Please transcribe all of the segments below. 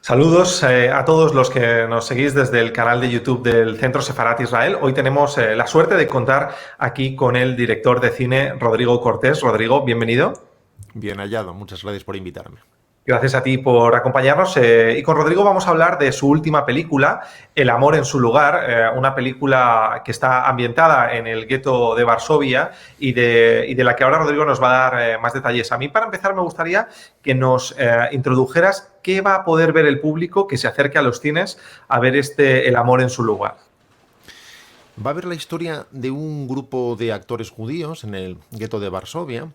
Saludos a todos los que nos seguís desde el canal de YouTube del Centro Sefarat Israel. Hoy tenemos la suerte de contar aquí con el director de cine Rodrigo Cortés. Rodrigo, bienvenido. Bien hallado, muchas gracias por invitarme. Gracias a ti por acompañarnos. Y con Rodrigo vamos a hablar de su última película, El amor en su lugar, una película que está ambientada en el gueto de Varsovia y de la que ahora Rodrigo nos va a dar más detalles. A mí, para empezar, me gustaría que nos introdujeras qué va a poder ver el público que se acerque a los cines a ver El amor en su lugar. Va a ver la historia de un grupo de actores judíos en el gueto de Varsovia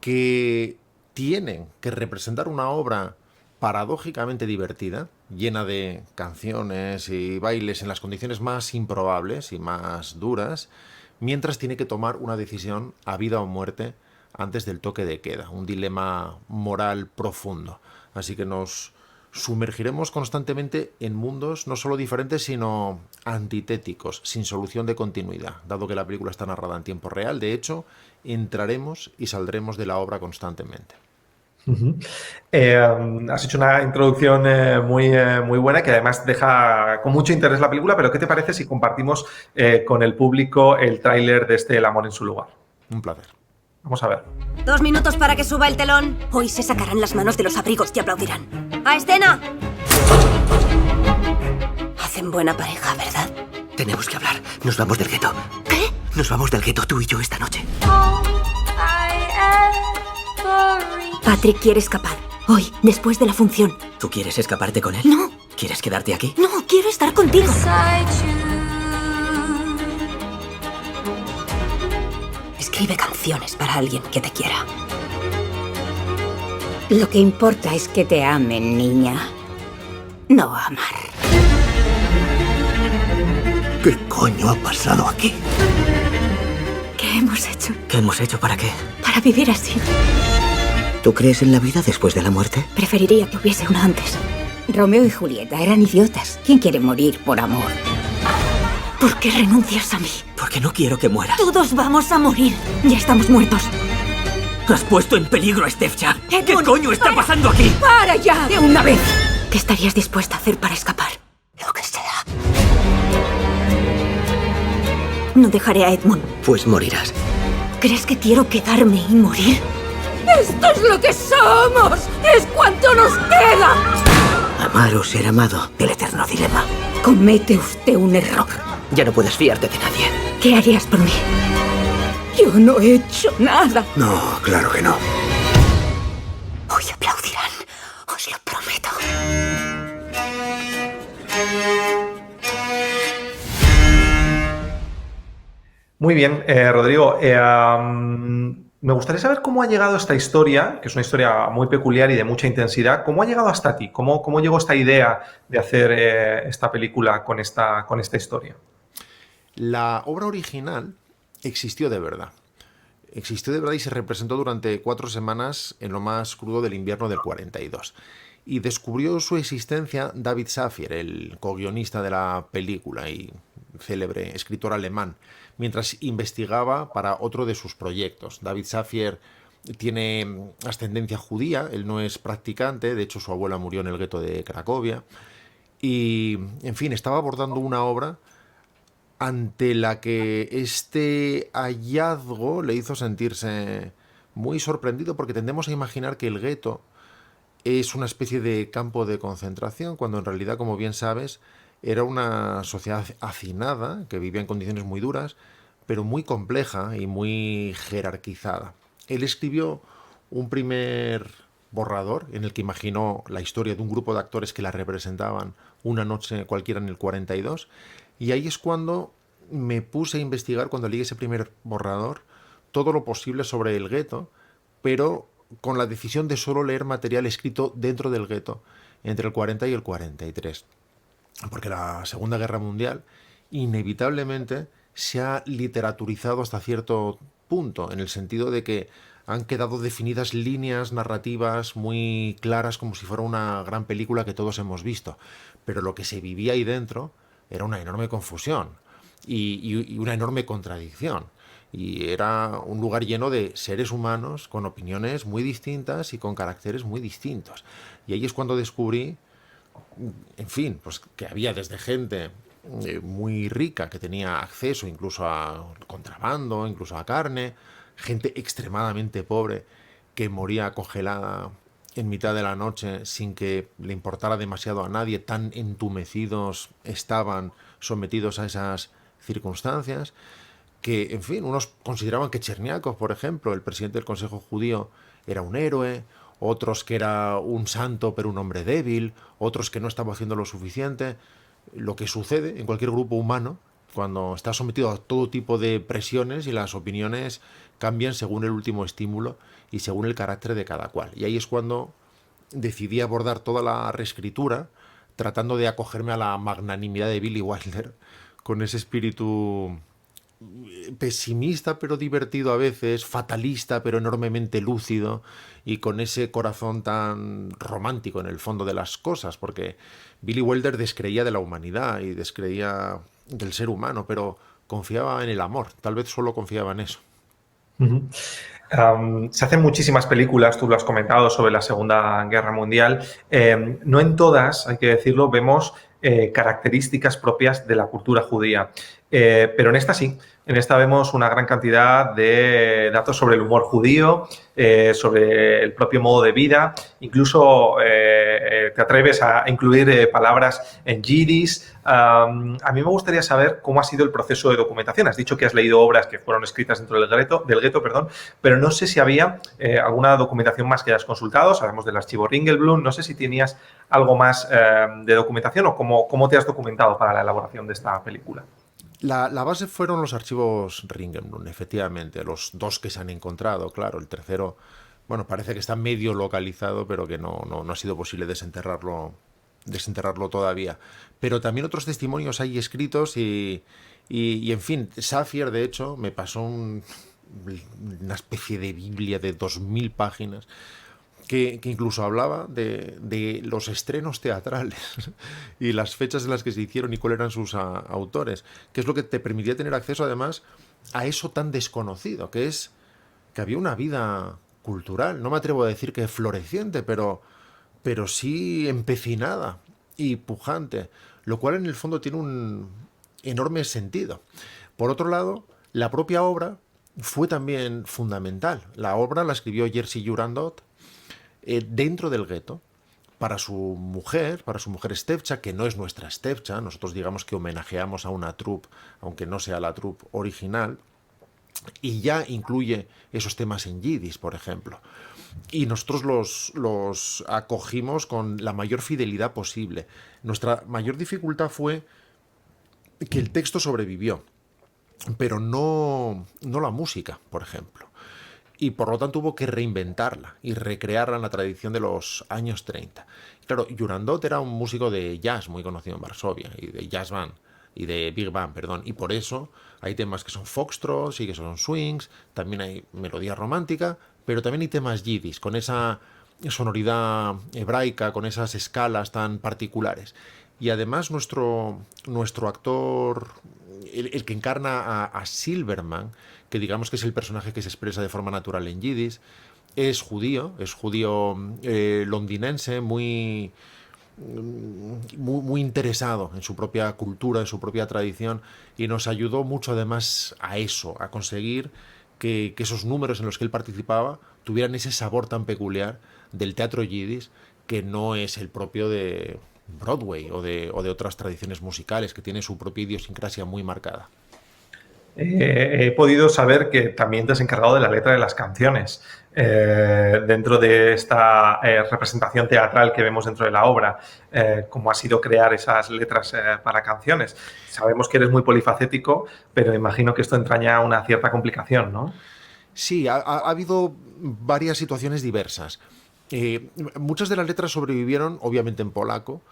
que tienen que representar una obra paradójicamente divertida, llena de canciones y bailes en las condiciones más improbables y más duras, mientras tiene que tomar una decisión a vida o muerte antes del toque de queda, un dilema moral profundo. Así que nos sumergiremos constantemente en mundos no solo diferentes, sino antitéticos, sin solución de continuidad. Dado que la película está narrada en tiempo real, de hecho, entraremos y saldremos de la obra constantemente. Uh-huh. Has hecho una introducción muy buena que además deja con mucho interés la película, pero ¿qué te parece si compartimos con el público el tráiler de El amor en su lugar? Un placer. Vamos a ver. 2 minutos para que suba el telón. Hoy se sacarán las manos de los abrigos y aplaudirán. ¡A escena! Hacen buena pareja, ¿verdad? Tenemos que hablar. Nos vamos del gueto. ¿Qué? Nos vamos del gueto, tú y yo, esta noche. Patrick quiere escapar. Hoy, después de la función. ¿Tú quieres escaparte con él? No. ¿Quieres quedarte aquí? No, quiero estar contigo. Escribe canciones para alguien que te quiera. Lo que importa es que te amen, niña. No amar. ¿Qué coño ha pasado aquí? ¿Qué hemos hecho? ¿Qué hemos hecho? ¿Para qué? Para vivir así. ¿Tú crees en la vida después de la muerte? Preferiría que hubiese una antes. Romeo y Julieta eran idiotas. ¿Quién quiere morir por amor? ¿Por qué renuncias a mí? Porque no quiero que mueras. Todos vamos a morir. Ya estamos muertos. Has puesto en peligro a Stefcha. ¿Qué Edmund, coño está pasando aquí? ¡Para ya! ¡De una vez! ¿Qué estarías dispuesta a hacer para escapar? Lo que sea. No dejaré a Edmund. Pues morirás. ¿Crees que quiero quedarme y morir? ¡Esto es lo que somos! ¡Es cuanto nos queda! Amar o ser amado. El eterno dilema. Comete usted un error. Ya no puedes fiarte de nadie. ¿Qué harías por mí? Yo no he hecho nada. No, claro que no. Hoy aplaudirán. Os lo prometo. Muy bien, Rodrigo. Me gustaría saber cómo ha llegado esta historia, que es una historia muy peculiar y de mucha intensidad. ¿Cómo ha llegado hasta ti? ¿Cómo llegó esta idea de hacer esta película con esta historia? La obra original existió de verdad. Existió de verdad y se representó durante 4 semanas en lo más crudo del invierno del 42. Y descubrió su existencia David Safier, el co-guionista de la película y célebre escritor alemán, mientras investigaba para otro de sus proyectos. David Safier tiene ascendencia judía, él no es practicante, de hecho su abuela murió en el gueto de Cracovia, y, en fin, estaba abordando una obra ante la que este hallazgo le hizo sentirse muy sorprendido, porque tendemos a imaginar que el gueto es una especie de campo de concentración, cuando en realidad, como bien sabes, era una sociedad hacinada, que vivía en condiciones muy duras, pero muy compleja y muy jerarquizada. Él escribió un primer borrador en el que imaginó la historia de un grupo de actores que la representaban una noche cualquiera en el 42, y ahí es cuando me puse a investigar, cuando leí ese primer borrador, todo lo posible sobre el gueto, pero con la decisión de solo leer material escrito dentro del gueto, entre el 40 y el 43. Porque la Segunda Guerra Mundial inevitablemente se ha literaturizado hasta cierto punto, en el sentido de que han quedado definidas líneas narrativas muy claras, como si fuera una gran película que todos hemos visto. Pero lo que se vivía ahí dentro era una enorme confusión y una enorme contradicción. Y era un lugar lleno de seres humanos con opiniones muy distintas y con caracteres muy distintos. Y ahí es cuando descubrí en fin, pues que había desde gente muy rica que tenía acceso incluso a contrabando, incluso a carne, gente extremadamente pobre que moría congelada en mitad de la noche sin que le importara demasiado a nadie, tan entumecidos estaban sometidos a esas circunstancias, que, en fin, unos consideraban que Cherniakov, por ejemplo, el presidente del Consejo Judío, era un héroe, otros que era un santo pero un hombre débil, otros que no estaba haciendo lo suficiente. Lo que sucede en cualquier grupo humano cuando está sometido a todo tipo de presiones y las opiniones cambian según el último estímulo y según el carácter de cada cual. Y ahí es cuando decidí abordar toda la reescritura tratando de acogerme a la magnanimidad de Billy Wilder con ese espíritu pesimista pero divertido a veces, fatalista pero enormemente lúcido, y con ese corazón tan romántico en el fondo de las cosas, porque Billy Wilder descreía de la humanidad y descreía del ser humano, pero confiaba en el amor, tal vez solo confiaba en eso. Ujú. Se hacen muchísimas películas, tú lo has comentado, sobre la Segunda Guerra Mundial. No en todas, hay que decirlo, vemos características propias de la cultura judía. Pero en esta sí. En esta vemos una gran cantidad de datos sobre el humor judío, sobre el propio modo de vida. Incluso te atreves a incluir palabras en yiddish. A mí me gustaría saber cómo ha sido el proceso de documentación. Has dicho que has leído obras que fueron escritas dentro del gueto, perdón, pero no sé si había alguna documentación más que hayas consultado. Sabemos del archivo Ringelblum. No sé si tenías algo más de documentación o cómo te has documentado para la elaboración de esta película. La base fueron los archivos Ringelblum, efectivamente, los dos que se han encontrado, claro, el tercero, bueno, parece que está medio localizado, pero que no ha sido posible desenterrarlo todavía. Pero también otros testimonios hay escritos y en fin, Safier, de hecho, me pasó una especie de Biblia de 2000 páginas que incluso hablaba de los estrenos teatrales y las fechas en las que se hicieron y cuáles eran sus autores, que es lo que te permitía tener acceso además a eso tan desconocido, que es que había una vida cultural, no me atrevo a decir que floreciente, pero sí empecinada y pujante, lo cual en el fondo tiene un enorme sentido. Por otro lado, la propia obra fue también fundamental. La obra la escribió Jerzy Jurandot dentro del gueto, para su mujer Stevcha, que no es nuestra Stevcha. Nosotros digamos que homenajeamos a una troupe, aunque no sea la troupe original, y ya incluye esos temas en yiddish, por ejemplo. Y nosotros los acogimos con la mayor fidelidad posible. Nuestra mayor dificultad fue que el texto sobrevivió, pero no la música, por ejemplo. Y por lo tanto hubo que reinventarla y recrearla en la tradición de los años 30. Claro, Jurandot era un músico de jazz muy conocido en Varsovia, y de jazz band, y de big band, perdón, y por eso hay temas que son foxtrots y que son swings, también hay melodía romántica, pero también hay temas yiddish, con esa sonoridad hebraica, con esas escalas tan particulares. Y además nuestro actor, el que encarna a Silverman, que digamos que es el personaje que se expresa de forma natural en yiddish, es judío londinense, muy interesado en su propia cultura, en su propia tradición, y nos ayudó mucho además a eso, a conseguir que esos números en los que él participaba tuvieran ese sabor tan peculiar del teatro yiddish, que no es el propio de Broadway o de otras tradiciones musicales, que tiene su propia idiosincrasia muy marcada. He podido saber que también te has encargado de la letra de las canciones dentro de esta representación teatral que vemos dentro de la obra. ¿Cómo ha sido crear esas letras para canciones? Sabemos que eres muy polifacético, pero imagino que esto entraña una cierta complicación, ¿no? Sí, ha habido varias situaciones diversas. Muchas de las letras sobrevivieron, obviamente, en polaco,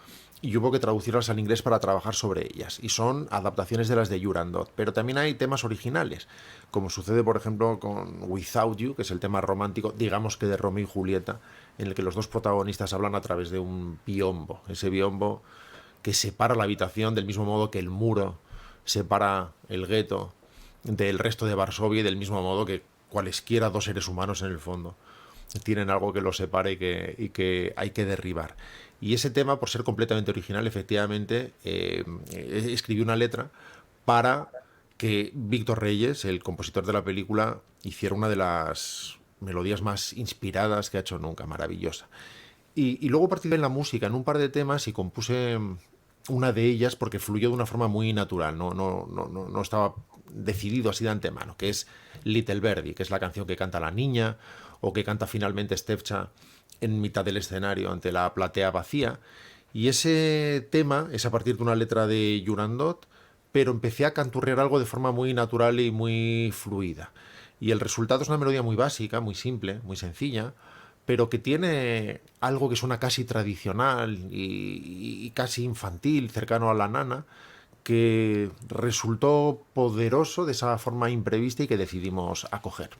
y hubo que traducirlas al inglés para trabajar sobre ellas. Y son adaptaciones de las de Jurandot. Pero también hay temas originales, como sucede, por ejemplo, con Without You, que es el tema romántico, digamos que de Romeo y Julieta, en el que los dos protagonistas hablan a través de un biombo. Ese biombo que separa la habitación del mismo modo que el muro separa el gueto del resto de Varsovia, y del mismo modo que cualesquiera dos seres humanos en el fondo tienen algo que los separa y que hay que derribar. Y ese tema, por ser completamente original, efectivamente, escribió una letra para que Víctor Reyes, el compositor de la película, hiciera una de las melodías más inspiradas que ha hecho nunca, maravillosa. Y luego participé en la música, en un par de temas, y compuse una de ellas porque fluyó de una forma muy natural, no estaba decidido así de antemano, que es Little Birdie, que es la canción que canta la niña, o que canta finalmente Stefcha en mitad del escenario ante la platea vacía. Y ese tema es a partir de una letra de Jurandot, pero empecé a canturrear algo de forma muy natural y muy fluida. Y el resultado es una melodía muy básica, muy simple, muy sencilla, pero que tiene algo que suena casi tradicional y casi infantil, cercano a la nana, que resultó poderoso de esa forma imprevista y que decidimos acoger.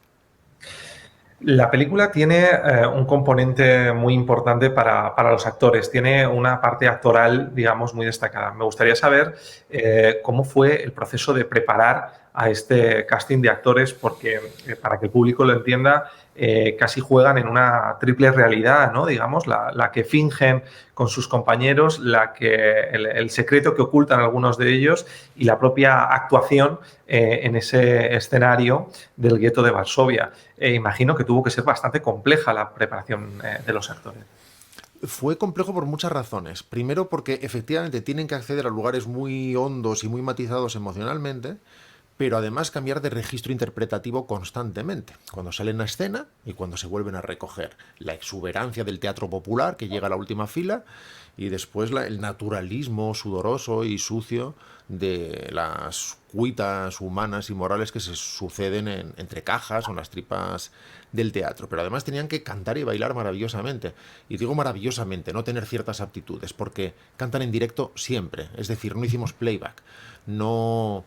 La película tiene un componente muy importante para los actores. Tiene una parte actoral, digamos, muy destacada. Me gustaría saber cómo fue el proceso de preparar a este casting de actores, porque para que el público lo entienda, casi juegan en una triple realidad, ¿no? Digamos, la que fingen con sus compañeros, el secreto que ocultan algunos de ellos y la propia actuación en ese escenario del gueto de Varsovia. Imagino que tuvo que ser bastante compleja la preparación de los actores. Fue complejo por muchas razones. Primero porque efectivamente tienen que acceder a lugares muy hondos y muy matizados emocionalmente, pero además cambiar de registro interpretativo constantemente, cuando salen a escena y cuando se vuelven a recoger. La exuberancia del teatro popular que llega a la última fila y después el naturalismo sudoroso y sucio de las cuitas humanas y morales que se suceden entre cajas o en las tripas del teatro. Pero además tenían que cantar y bailar maravillosamente. Y digo maravillosamente, no tener ciertas aptitudes, porque cantan en directo siempre. Es decir, no hicimos playback, no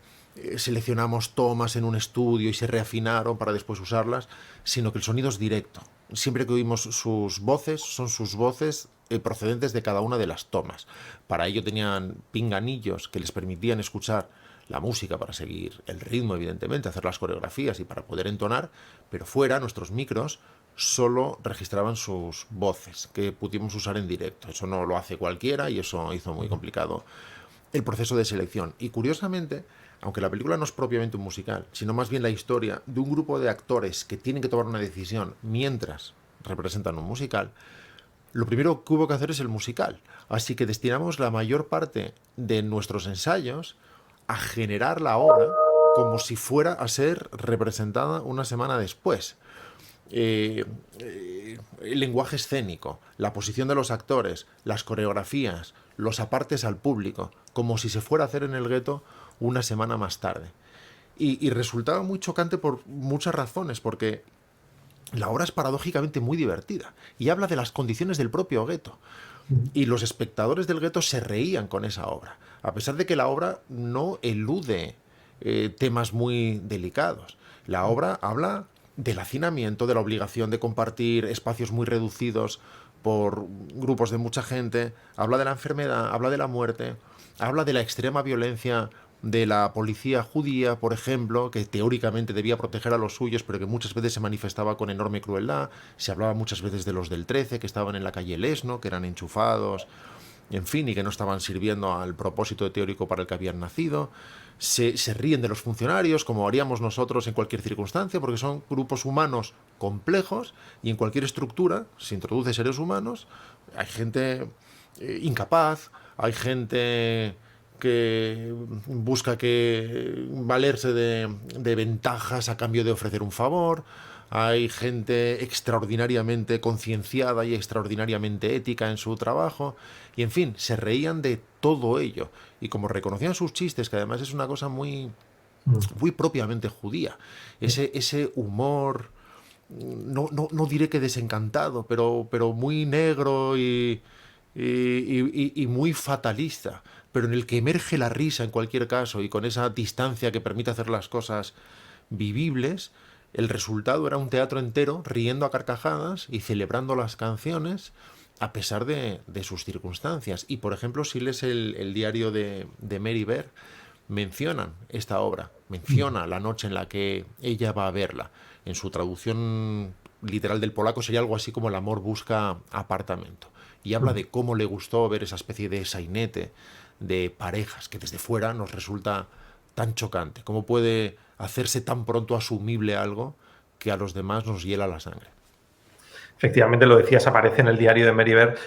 seleccionamos tomas en un estudio y se reafinaron para después usarlas, sino que el sonido es directo. Siempre que oímos sus voces, son sus voces procedentes de cada una de las tomas. Para ello tenían pinganillos que les permitían escuchar la música para seguir el ritmo, evidentemente, hacer las coreografías y para poder entonar, pero fuera nuestros micros solo registraban sus voces que pudimos usar en directo. Eso no lo hace cualquiera y eso hizo muy complicado el proceso de selección. Y curiosamente, aunque la película no es propiamente un musical, sino más bien la historia de un grupo de actores que tienen que tomar una decisión mientras representan un musical, lo primero que hubo que hacer es el musical. Así que destinamos la mayor parte de nuestros ensayos a generar la obra como si fuera a ser representada una semana después. El lenguaje escénico, la posición de los actores, las coreografías, los apartes al público, como si se fuera a hacer en el gueto una semana más tarde. Y resultaba muy chocante por muchas razones, porque la obra es paradójicamente muy divertida y habla de las condiciones del propio gueto. Y los espectadores del gueto se reían con esa obra, a pesar de que la obra no elude temas muy delicados. La obra habla del hacinamiento, de la obligación de compartir espacios muy reducidos por grupos de mucha gente, habla de la enfermedad, habla de la muerte, habla de la extrema violencia de la policía judía, por ejemplo, que teóricamente debía proteger a los suyos, pero que muchas veces se manifestaba con enorme crueldad. Se hablaba muchas veces de los del 13, que estaban en la calle Lesno, que eran enchufados, en fin, y que no estaban sirviendo al propósito teórico para el que habían nacido. Se ríen de los funcionarios, como haríamos nosotros en cualquier circunstancia, porque son grupos humanos complejos y en cualquier estructura se introduce seres humanos. Hay gente incapaz, hay gente que busca valerse de ventajas a cambio de ofrecer un favor. Hay gente extraordinariamente concienciada y extraordinariamente ética en su trabajo. Y en fin, se reían de todo ello. Y como reconocían sus chistes, que además es una cosa muy propiamente judía, ese humor, no diré que desencantado, pero muy negro y muy fatalista, pero en el que emerge la risa en cualquier caso, y con esa distancia que permite hacer las cosas vivibles, el resultado era un teatro entero riendo a carcajadas y celebrando las canciones a pesar de sus circunstancias. Y por ejemplo, si lees el diario de Mary Bear, mencionan esta obra, menciona la noche en la que ella va a verla. En su traducción literal del polaco sería algo así como el amor busca apartamento. y habla de cómo le gustó ver esa especie de sainete de parejas que desde fuera nos resulta tan chocante. ¿Cómo puede hacerse tan pronto asumible algo que a los demás nos hiela la sangre? Efectivamente, lo decías, aparece en el diario de Merivert.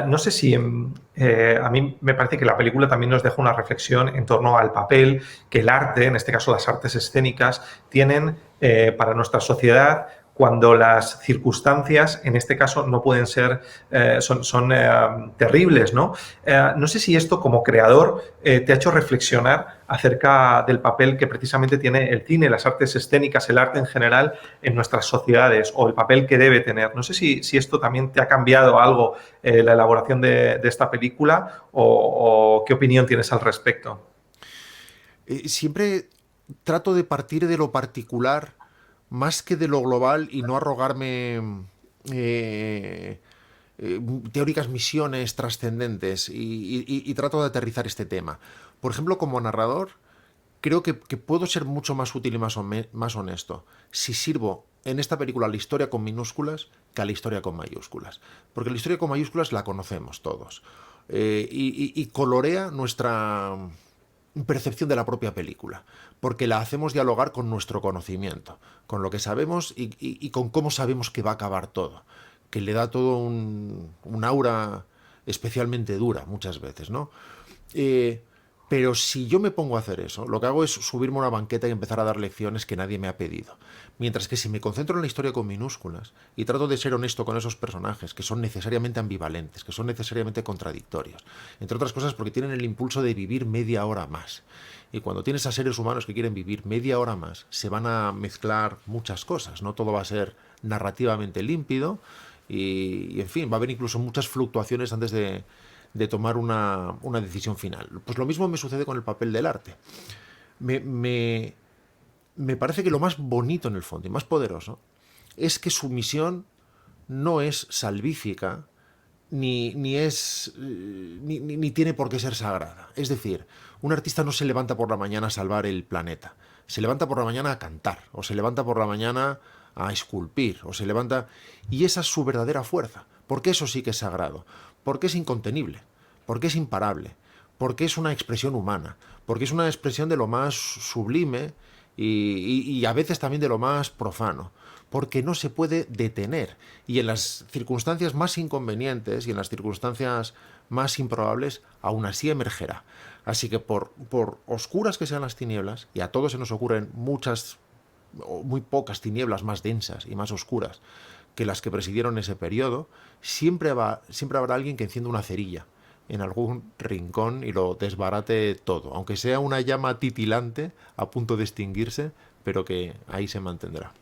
No sé si a mí me parece que la película también nos deja una reflexión en torno al papel que el arte, en este caso las artes escénicas, tienen para nuestra sociedad cuando las circunstancias, en este caso, no pueden ser, son terribles, ¿no? No sé si esto, como creador, te ha hecho reflexionar acerca del papel que precisamente tiene el cine, las artes escénicas, el arte en general en nuestras sociedades, o el papel que debe tener. No sé si esto también te ha cambiado algo la elaboración de esta película o qué opinión tienes al respecto. Siempre trato de partir de lo particular más que de lo global y no arrogarme eh, teóricas misiones trascendentes y trato de aterrizar este tema. Por ejemplo, como narrador, creo que puedo ser mucho más útil y más honesto si sirvo en esta película a la historia con minúsculas que a la historia con mayúsculas. Porque la historia con mayúsculas la conocemos todos. Y colorea nuestra percepción de la propia película, porque la hacemos dialogar con nuestro conocimiento, con lo que sabemos y con cómo sabemos que va a acabar todo, que le da todo un aura especialmente dura muchas veces, ¿no? Pero si yo me pongo a hacer eso, lo que hago es subirme a una banqueta y empezar a dar lecciones que nadie me ha pedido. Mientras que si me concentro en la historia con minúsculas y trato de ser honesto con esos personajes que son necesariamente ambivalentes, que son necesariamente contradictorios, entre otras cosas porque tienen el impulso de vivir media hora más. Y cuando tienes a seres humanos que quieren vivir media hora más, se van a mezclar muchas cosas, no todo va a ser narrativamente límpido y en fin, va a haber incluso muchas fluctuaciones antes de tomar una decisión final. Pues lo mismo me sucede con el papel del arte. Me parece que lo más bonito en el fondo y más poderoso es que su misión no es salvífica ni tiene por qué ser sagrada. Es decir, un artista no se levanta por la mañana a salvar el planeta. Se levanta por la mañana a cantar, o se levanta por la mañana a esculpir, o se levanta... Y esa es su verdadera fuerza, porque eso sí que es sagrado, porque es incontenible, porque es imparable, porque es una expresión humana, porque es una expresión de lo más sublime y a veces también de lo más profano, porque no se puede detener. Y en las circunstancias más inconvenientes y en las circunstancias más improbables, aún así emergerá. Así que por oscuras que sean las tinieblas, y a todos se nos ocurren muchas o muy pocas tinieblas más densas y más oscuras que las que presidieron ese periodo, siempre habrá alguien que encienda una cerilla en algún rincón y lo desbarate todo, aunque sea una llama titilante a punto de extinguirse, pero que ahí se mantendrá.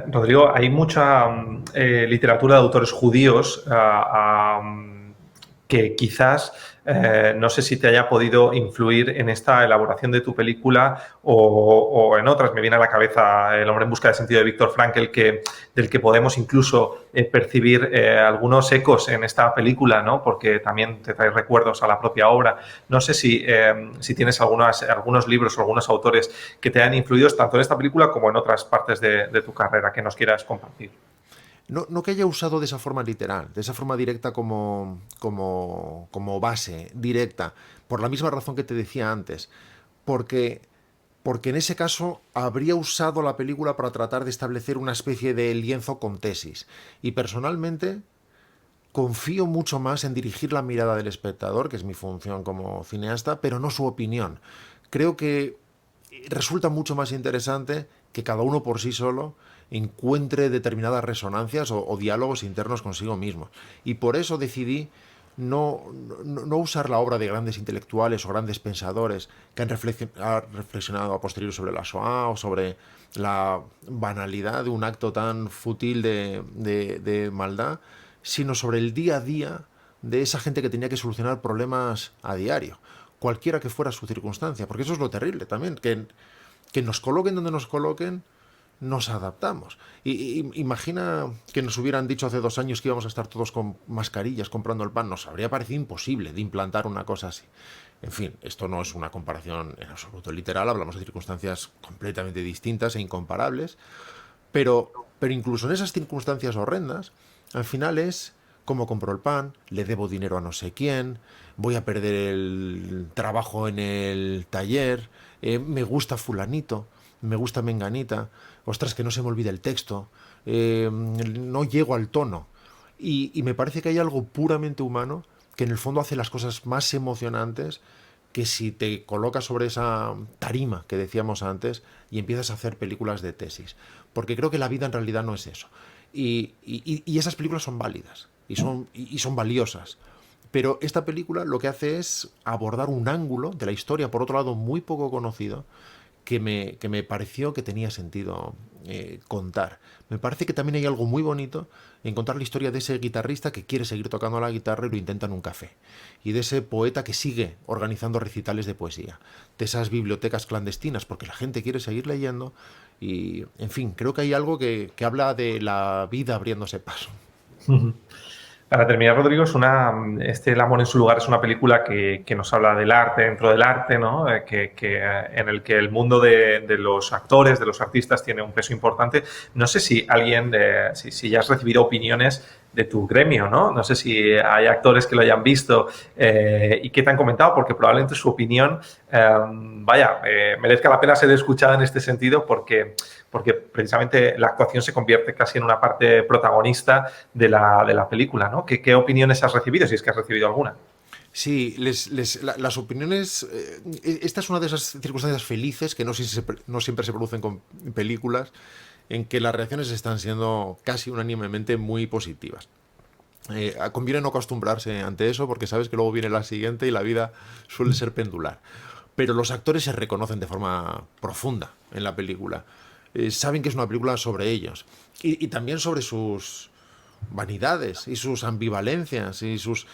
Rodrigo, hay mucha literatura de autores judíos que quizás no sé si te haya podido influir en esta elaboración de tu película o en otras. Me viene a la cabeza El hombre en busca de sentido de Viktor Frankl, del que podemos incluso percibir algunos ecos en esta película, ¿no? Porque también te trae recuerdos a la propia obra. No sé si tienes algunos libros o algunos autores que te han influido tanto en esta película como en otras partes de tu carrera que nos quieras compartir. No que haya usado de esa forma literal, de esa forma directa como base, directa, por la misma razón que te decía antes, porque en ese caso habría usado la película para tratar de establecer una especie de lienzo con tesis. Y personalmente confío mucho más en dirigir la mirada del espectador, que es mi función como cineasta, pero no su opinión. Creo que resulta mucho más interesante que cada uno por sí solo encuentre determinadas resonancias o diálogos internos consigo mismo. Y por eso decidí no usar la obra de grandes intelectuales o grandes pensadores que han reflexionado a posteriori sobre la Shoah o sobre la banalidad de un acto tan fútil de maldad, sino sobre el día a día de esa gente que tenía que solucionar problemas a diario, cualquiera que fuera su circunstancia, porque eso es lo terrible también, que nos coloquen donde nos coloquen, nos adaptamos. Imagina que nos hubieran dicho hace 2 años que íbamos a estar todos con mascarillas comprando el pan. Nos habría parecido imposible de implantar una cosa así. En fin, esto no es una comparación en absoluto literal, hablamos de circunstancias completamente distintas e incomparables, pero incluso en esas circunstancias horrendas, al final es cómo compro el pan, le debo dinero a no sé quién, voy a perder el trabajo en el taller, me gusta fulanito, me gusta menganita, ostras, que no se me olvide el texto, no llego al tono. Y me parece que hay algo puramente humano que en el fondo hace las cosas más emocionantes que si te colocas sobre esa tarima que decíamos antes y empiezas a hacer películas de tesis. Porque creo que la vida en realidad no es eso. Y esas películas son válidas y son valiosas. Pero esta película lo que hace es abordar un ángulo de la historia, por otro lado, muy poco conocido, que me pareció que tenía sentido contar. Me parece que también hay algo muy bonito en contar la historia de ese guitarrista que quiere seguir tocando la guitarra y lo intenta en un café. Y de ese poeta que sigue organizando recitales de poesía. De esas bibliotecas clandestinas, porque la gente quiere seguir leyendo. Y, en fin, creo que hay algo que habla de la vida abriéndose paso. Para terminar, Rodrigo, El amor en su lugar es una película que nos habla del arte dentro del arte, ¿no? En el que el mundo de los actores, de los artistas, tiene un peso importante. No sé si si ya has recibido opiniones de tu gremio, ¿no? No sé si hay actores que lo hayan visto y que te han comentado, porque probablemente su opinión, merezca la pena ser escuchada en este sentido, porque precisamente la actuación se convierte casi en una parte protagonista de la película, ¿no? ¿Qué opiniones has recibido, si es que has recibido alguna? Sí, las opiniones... esta es una de esas circunstancias felices que no siempre se producen con películas, en que las reacciones están siendo casi unánimemente muy positivas. Conviene no acostumbrarse ante eso, porque sabes que luego viene la siguiente y la vida suele ser pendular. Pero los actores se reconocen de forma profunda en la película. Saben que es una película sobre ellos. Y también sobre sus vanidades y sus ambivalencias y sus...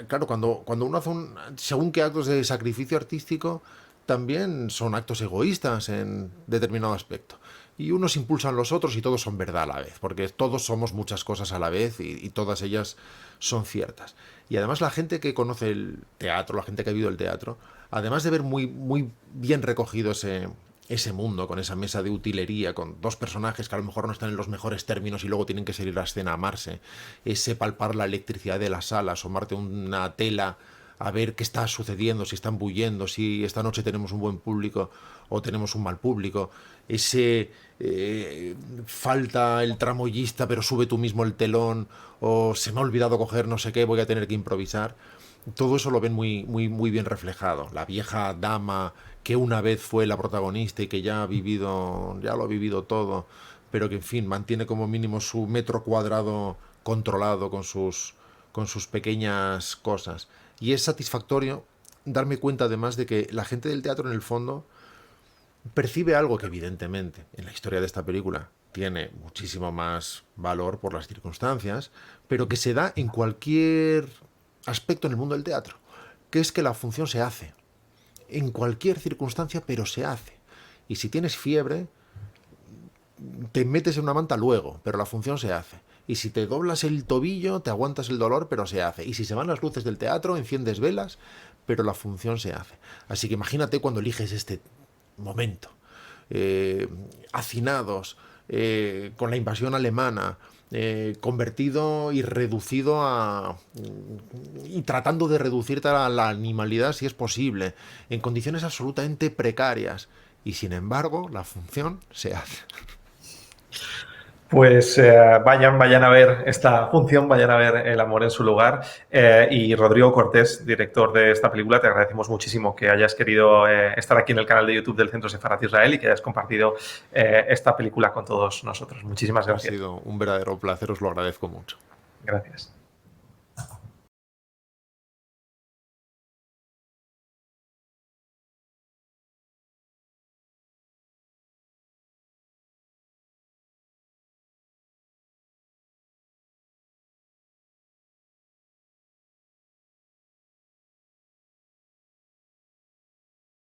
Claro, cuando uno hace según qué actos de sacrificio artístico, también son actos egoístas en determinado aspecto. Y unos impulsan los otros y todos son verdad a la vez, porque todos somos muchas cosas a la vez y todas ellas son ciertas. Y además la gente que conoce el teatro, la gente que ha vivido el teatro, además de ver muy, muy bien recogido ese mundo, con esa mesa de utilería, con dos personajes que a lo mejor no están en los mejores términos y luego tienen que salir a la escena a amarse, ese palpar la electricidad de la sala, asomarte una tela a ver qué está sucediendo, si están bullendo, si esta noche tenemos un buen público o tenemos un mal público, ese falta el tramoyista pero sube tú mismo el telón, o se me ha olvidado coger no sé qué, voy a tener que improvisar. Todo eso lo ven muy, muy, muy bien reflejado. La vieja dama que una vez fue la protagonista y que ya lo ha vivido todo, pero que en fin mantiene como mínimo su metro cuadrado controlado con sus pequeñas cosas. Y es satisfactorio darme cuenta además de que la gente del teatro en el fondo percibe algo que evidentemente en la historia de esta película tiene muchísimo más valor por las circunstancias, pero que se da en cualquier aspecto en el mundo del teatro, que es que la función se hace en cualquier circunstancia, pero se hace. Y si tienes fiebre, te metes en una manta luego, pero la función se hace. Y si te doblas el tobillo, te aguantas el dolor, pero se hace. Y si se van las luces del teatro, enciendes velas, pero la función se hace. Así que imagínate cuando eliges este momento, hacinados, con la invasión alemana, convertido y reducido y tratando de reducirte a la animalidad si es posible, en condiciones absolutamente precarias, y sin embargo la función se hace. Pues vayan a ver esta función, vayan a ver El amor en su lugar. Y Rodrigo Cortés, director de esta película, te agradecemos muchísimo que hayas querido estar aquí en el canal de YouTube del Centro Sefarat Israel y que hayas compartido esta película con todos nosotros. Muchísimas gracias. Ha sido un verdadero placer, os lo agradezco mucho. Gracias.